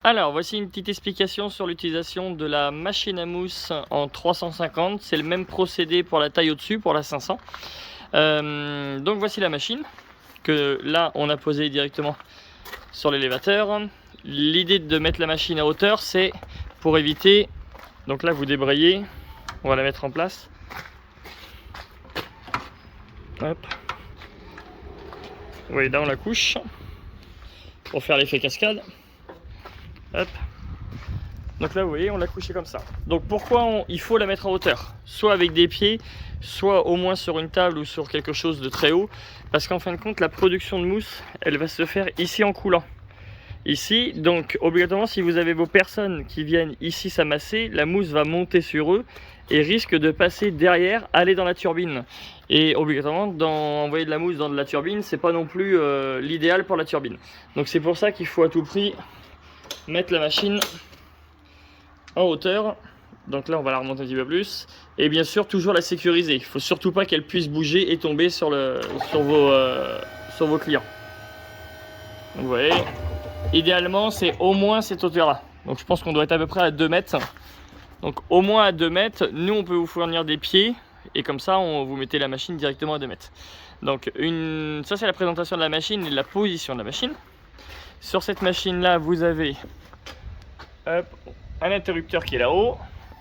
Alors, voici une petite explication sur l'utilisation de la machine à mousse en 350. C'est le même procédé pour la taille au-dessus, pour la 500. Donc voici la machine, que là on a posée directement sur l'élévateur. L'idée de mettre la machine à hauteur, c'est pour éviter... Donc là vous débrayez, on va la mettre en place. Hop. Vous voyez, là on la couche, pour faire l'effet cascade. Hop. Donc là vous voyez, on l'a couché comme ça. Donc pourquoi il faut la mettre en hauteur, soit avec des pieds, soit au moins sur une table ou sur quelque chose de très haut, parce qu'en fin de compte la production de mousse elle va se faire ici en coulant. Ici, donc obligatoirement si vous avez vos personnes qui viennent ici s'amasser, la mousse va monter sur eux et risque de passer derrière, aller dans la turbine. Et obligatoirement, envoyer de la mousse dans de la turbine, c'est pas non plus l'idéal pour la turbine. Donc c'est pour ça qu'il faut à tout prix mettre la machine en hauteur. Donc là on va la remonter un petit peu plus. Et bien sûr toujours la sécuriser. Il ne faut surtout pas qu'elle puisse bouger et tomber sur vos clients. Donc, vous voyez, idéalement c'est au moins cette hauteur là. Donc je pense qu'on doit être à peu près à 2 mètres. Donc au moins à 2 mètres, nous on peut vous fournir des pieds. Et comme ça vous mettez la machine directement à 2 mètres. Donc ça c'est la présentation de la machine et la position de la machine. Sur cette machine là vous avez un interrupteur qui est là-haut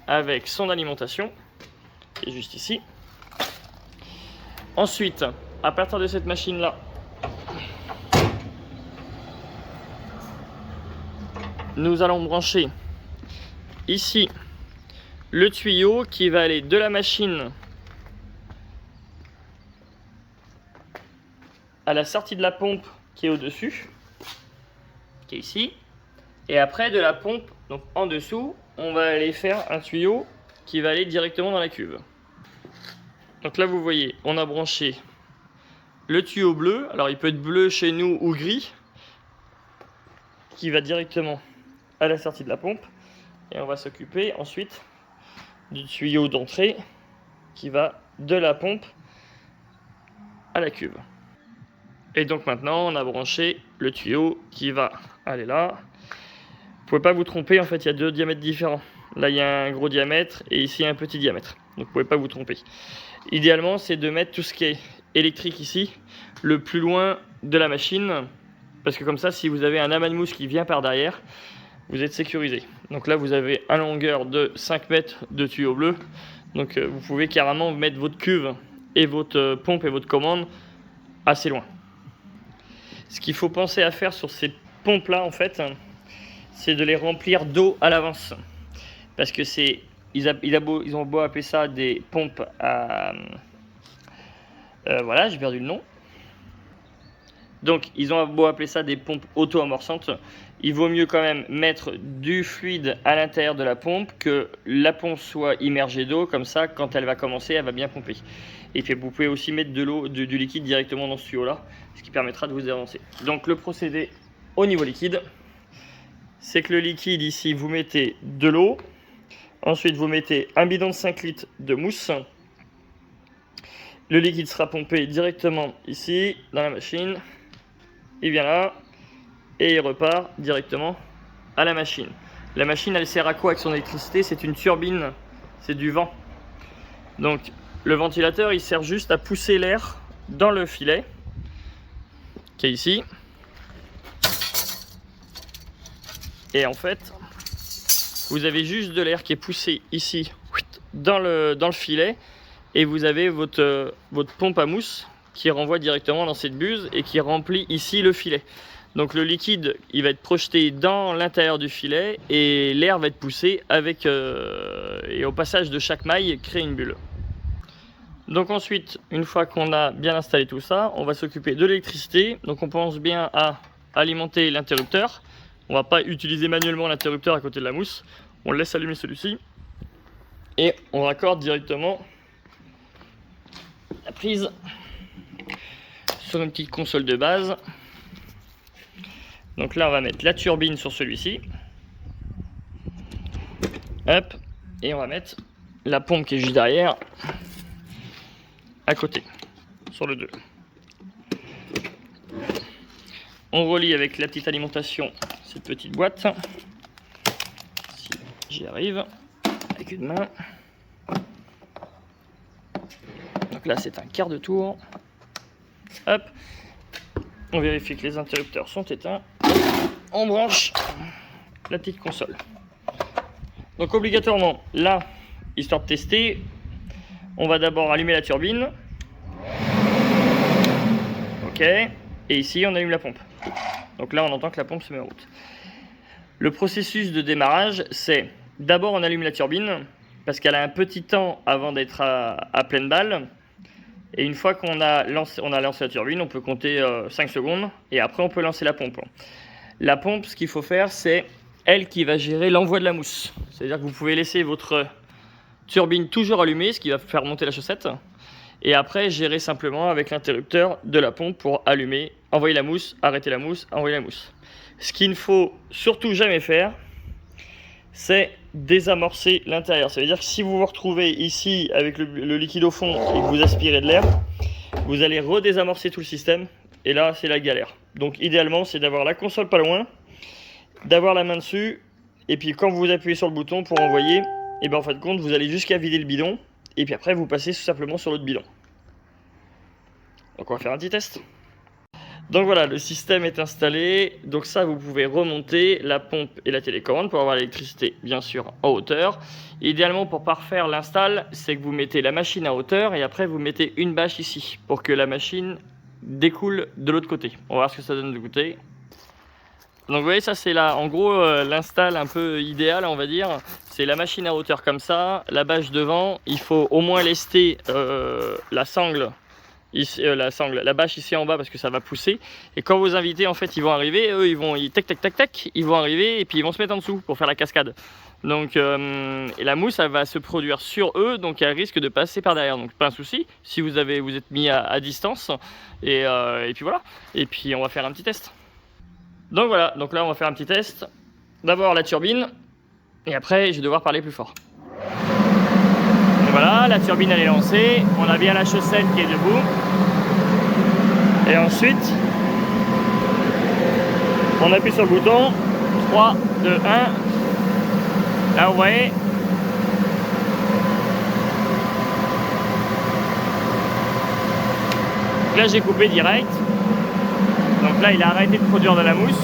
avec son alimentation qui est juste ici. Ensuite, à partir de cette machine là, nous allons brancher ici le tuyau qui va aller de la machine à la sortie de la pompe qui est au-dessus, qui est ici. Et après de la pompe, donc en dessous, on va aller faire un tuyau qui va aller directement dans la cuve. Donc là vous voyez, on a branché le tuyau bleu, alors il peut être bleu chez nous ou gris, qui va directement à la sortie de la pompe. Et on va s'occuper ensuite du tuyau d'entrée qui va de la pompe à la cuve. Et donc maintenant on a branché le tuyau qui va aller là. Vous ne pouvez pas vous tromper, en fait il y a 2 diamètres différents. Là il y a un gros diamètre et ici un petit diamètre. Donc vous ne pouvez pas vous tromper. Idéalement c'est de mettre tout ce qui est électrique ici le plus loin de la machine. Parce que comme ça si vous avez un amas de mousse qui vient par derrière, vous êtes sécurisé. Donc là vous avez une longueur de 5 mètres de tuyau bleu. Donc vous pouvez carrément mettre votre cuve et votre pompe et votre commande assez loin. Ce qu'il faut penser à faire sur ces pompes là en fait, c'est de les remplir d'eau à l'avance. Parce que ils ont beau appeler ça des pompes à... voilà, j'ai perdu le nom. Donc ils ont beau appeler ça des pompes auto-amorçantes, il vaut mieux quand même mettre du fluide à l'intérieur de la pompe, que la pompe soit immergée d'eau, comme ça quand elle va commencer, elle va bien pomper. Et puis vous pouvez aussi mettre de l'eau, du liquide directement dans ce tuyau là, ce qui permettra de vous avancer. Donc le procédé au niveau liquide, c'est que le liquide ici, vous mettez de l'eau, ensuite vous mettez un bidon de 5 litres de mousse. Le liquide sera pompé directement ici dans la machine, il vient là et il repart directement à la machine. La machine elle sert à quoi avec son électricité? C'est une turbine, c'est du vent. Donc le ventilateur il sert juste à pousser l'air dans le filet qui est ici. Et en fait, vous avez juste de l'air qui est poussé ici dans le filet, et vous avez votre pompe à mousse qui renvoie directement dans cette buse et qui remplit ici le filet. Donc le liquide, il va être projeté dans l'intérieur du filet et l'air va être poussé avec et au passage de chaque maille créer une bulle. Donc ensuite, une fois qu'on a bien installé tout ça, on va s'occuper de l'électricité. Donc on pense bien à alimenter l'interrupteur. On ne va pas utiliser manuellement l'interrupteur à côté de la mousse. On laisse allumer celui-ci. Et on raccorde directement la prise sur une petite console de base. Donc là, on va mettre la turbine sur celui-ci. Hop. Et on va mettre la pompe qui est juste derrière à côté, sur le 2. On relie avec la petite alimentation cette petite boîte. J'y arrive avec une main. Donc là, c'est un quart de tour. Hop. On vérifie que les interrupteurs sont éteints. On branche la petite console. Donc obligatoirement, là, histoire de tester, on va d'abord allumer la turbine. Ok. Et ici, on allume la pompe. Donc là, on entend que la pompe se met en route. Le processus de démarrage, c'est d'abord on allume la turbine parce qu'elle a un petit temps avant d'être à pleine balle. Et une fois qu'on a lancé la turbine, on peut compter 5 secondes et après on peut lancer la pompe. La pompe, ce qu'il faut faire, c'est elle qui va gérer l'envoi de la mousse. C'est-à-dire que vous pouvez laisser votre turbine toujours allumée, ce qui va faire monter la chaussette. Et après, gérer simplement avec l'interrupteur de la pompe pour allumer, envoyer la mousse, arrêter la mousse, envoyer la mousse. Ce qu'il ne faut surtout jamais faire, c'est désamorcer l'intérieur. Ça veut dire que si vous vous retrouvez ici avec le liquide au fond et que vous aspirez de l'air, vous allez redésamorcer tout le système et là c'est la galère. Donc idéalement c'est d'avoir la console pas loin, d'avoir la main dessus et puis quand vous appuyez sur le bouton pour envoyer, et ben en fin de compte vous allez jusqu'à vider le bidon et puis après vous passez tout simplement sur l'autre bidon. Donc on va faire un petit test. Donc voilà, le système est installé. Donc ça, vous pouvez remonter la pompe et la télécommande pour avoir l'électricité, bien sûr, en hauteur. Idéalement, pour parfaire l'install, c'est que vous mettez la machine à hauteur et après, vous mettez une bâche ici pour que la machine découle de l'autre côté. On va voir ce que ça donne de côté. Donc vous voyez, ça c'est là, en gros, l'install un peu idéal, on va dire. C'est la machine à hauteur comme ça, la bâche devant. Il faut au moins lester la sangle. Ici, la bâche ici en bas parce que ça va pousser et quand vos invités en fait ils vont arriver, eux ils vont tac tac tac tac, ils vont arriver et puis ils vont se mettre en dessous pour faire la cascade. Donc et la mousse elle va se produire sur eux donc elle risque de passer par derrière, donc pas un souci si vous êtes mis à distance et puis voilà, et puis on va faire un petit test. Donc voilà, donc là on va faire un petit test. D'abord la turbine et après je vais devoir parler plus fort. Voilà, la turbine elle est lancée, on a bien la chaussette qui est debout. Et ensuite, on appuie sur le bouton, 3, 2, 1. Là vous voyez. Donc là j'ai coupé direct. Donc là il a arrêté de produire de la mousse.